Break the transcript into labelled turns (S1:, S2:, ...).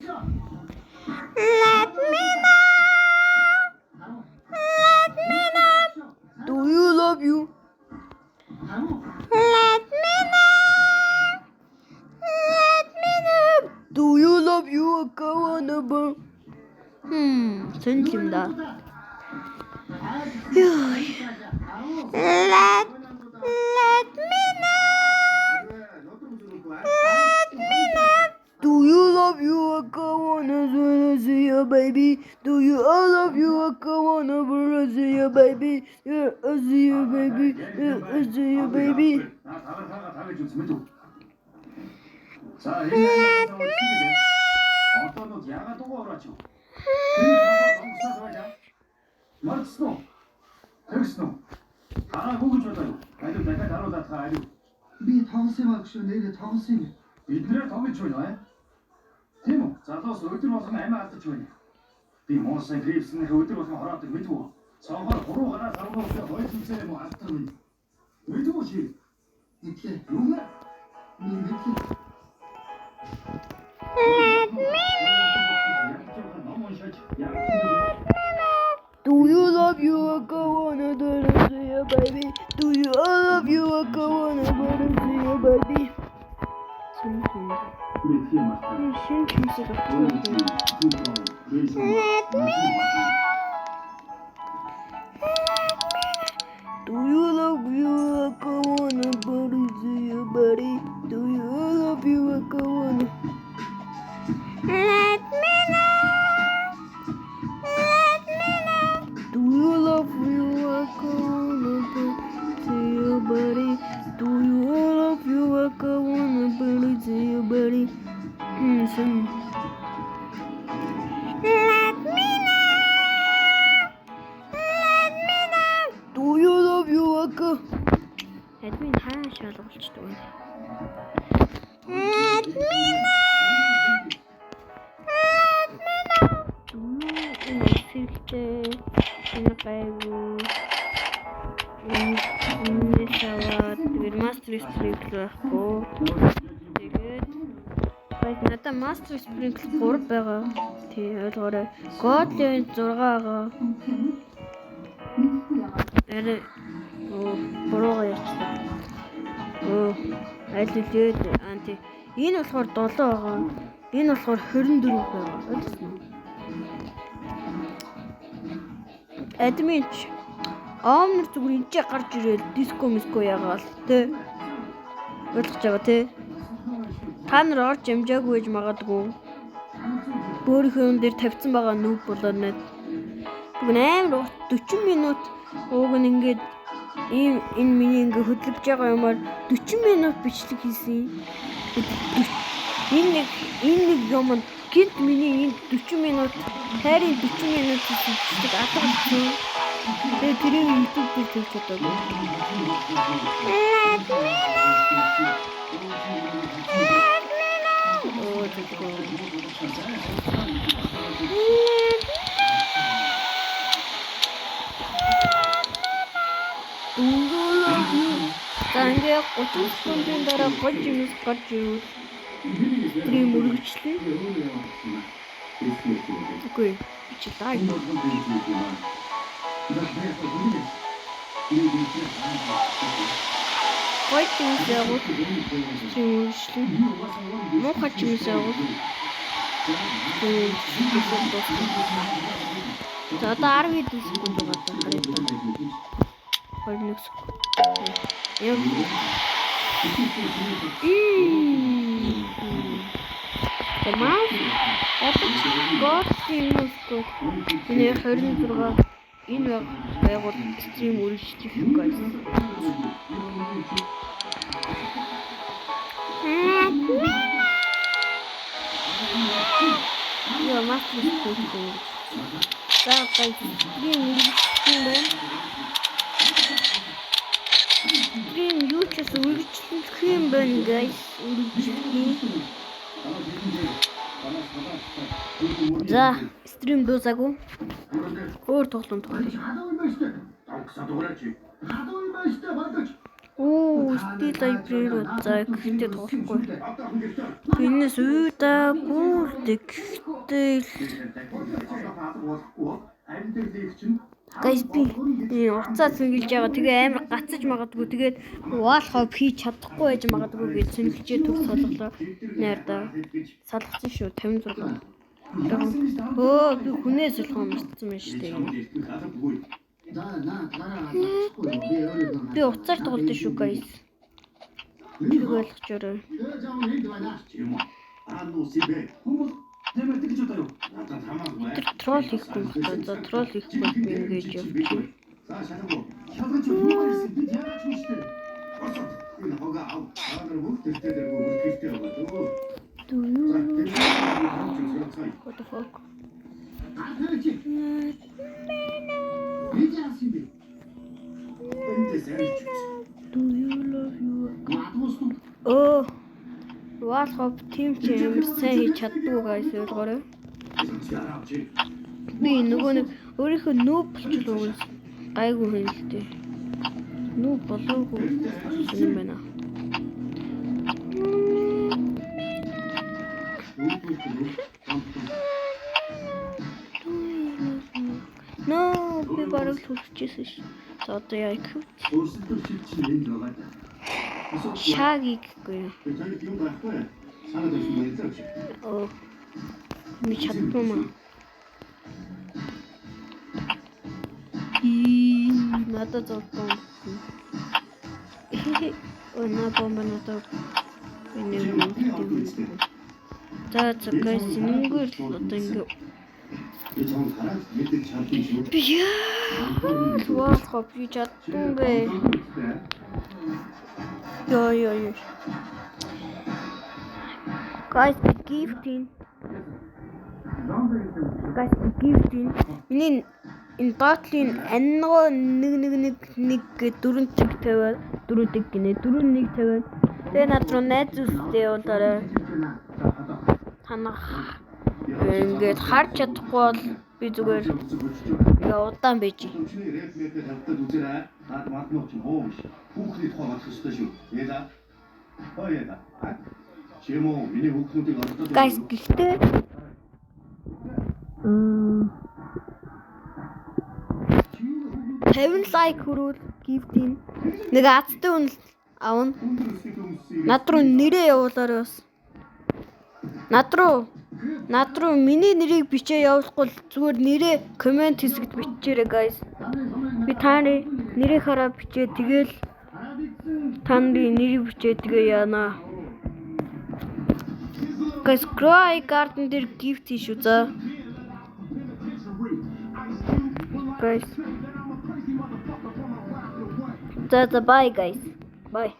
S1: Let me know. Let me know. Do you love you? Let me know. Let me know. Do you love you? 아까 wanna burn. 재밌습니다. Let me know. Let me know. Do you love you? 아까 wanna see you, baby. Do you all love you? 아까 wanna see you, baby. Yeah, I see you, baby. Yeah, I see you, baby. Let me
S2: Би тоглосон шүү нэрээ тоглосон. Бидний тоглож байна. Тийм үү? Залуус өдөр болгон амиа алдаж байна. Би Монсын грипсний өдөр болгон хороодог мэдв үү? Цонхоор 3 гараа саргуулсан хоёр зүйлсээ мөн алддаг байна. Мэдв үү чи? Итгэе. Юу нэ? Миний итгэе.
S1: Let me Do you love you? 아까 wanna see you, baby. Do you all love you? 아까 wanna see you, baby. Do you love you? 아까 wanna see you, buddy. Do you all love you? 아까 wanna Let me know. Let me know. Do you love you? 아까 wanna see you, buddy. Do you all love you? 아까 wanna see you, buddy. Let me know. Let me know. Do you love you? 아까 Admin 하나씩 올지도 몰라. Let me know. Filter, pinapego, salad, with master sprinkler ako. Тэгээд надад master sprinkler 3 байгаа. Тий, ойлгоорой. Goblin 6 байгаа. Арай буруугаа ярьчихлаа. Аль үлээд анти. Энэ болохоор 7 байгаа. Энэ болохоор 24 байгаа. Ойлгосон уу? Админ Омнор зүгээр энэ ч гарч ирэл диско миско ягаал тэ ойлгож байгаа тэ та нар орж амжаагүй гэж магадгүй өөрийнхөө юм дээр тавьсан байгаа нүг болоод нэт бүгд амар 40 минут ууг нь ингээд ийм энэ миний ингээд хөдлөж байгаа юмар 40 минут бичлэг хийсэн энэ нэг юм гинт миний энэ 40 минут хайрын 40 минут бичлэг алгасан. Тэгээ тэрийг YouTube дээр тавьж чадаагүй. Let me know. Оо тэггүй. За ингээ 30 секундын дараа гол юмс гарч ирвэл стрим үргэлжлэе. Үгүй чи лайв. Гол юмс явуул стрим үргэлжлэе. Муухай юмс явуул. За одоо 10 секунд байгаа хараа. 21 секунд. Яг Тамаа. Гот энэ 26 энэ байгуул стрим үргэлжлэх юм guys. Я мастер спорту. За guys, стрим үргэлжлэх Стрим юу ч үргэлжлэх юм байна guys. Үргэлжлэх. За, стрим дуусаагүй. Өөр тоглоом тоглоё. Оо, стил лайбрери за гэхдээ тоглохгүй. Энэс уудаг гүрдэг гэхдээ гайс би уцаа цэнгэлж байгаа. Тэгээ амар гацаж магадгүй. Тэгээд ваалхоо хийж чадахгүй байж магадгүй гэж цэнгэлжээ төр солголоо. Найрда. Салгацсан шүү 56. Өө би хүнээс л хомсцсон юм шүү дээ. Би уцаар тоглолт шүү гайс. Тэг ойлгочоорой. Тролл хийхгүй байна. За тролл хийхгүй би ингэж явчих. What the fuck? Do you love you? Oh. Ваалхоп тим чинь сайн хийж чаддгүй гайс ойлгоорой. Би нөгөө нэг өөрийнхөө нүүб болчихлоо гэж гайгүй юм л дээ. Нүүб болоогүй юм байна. Ноо би бараг төлчихсэн ш. За одоо яа гэх вэ? Шагийг гэхгүй. Оо. Ми чаддгүй. Надад зовхон. Она бомба надад. За гайс нэнгэр одоо ингэ. Ваалхоо би чаддгүй. Yo. Guys, gifting. Миний энэ доотлын ангаа нэг дөрөв цэг тавиад дөрөвдөг гинэ 4-1 тавиад тэгээ над руу найз үстэй удаарай. Танах ингээд харж чадахгүй бол би зүгээр удаан байж.
S2: Хүүхний тухай бодох ёстой шүү. Яа. Яа. Чимо миний хүүхнүүдийг олдоод.
S1: Гайс гэхдээ 50 лайк хүрүүл гифтийн нэг азтай хүн авна. Над руу нэрээ явуулаарай бас. Над руу миний нэрийг бичээ явуулахгүй зүгээр нэрээ комент хэсэгт бичээрэй guys. Би таны нэрийг хараа бичээ тэгэл таны нэрийг бичээ тэгээ яана. Guys, Cry Garden дээр gift шүү за. Guys. Bye guys. Bye.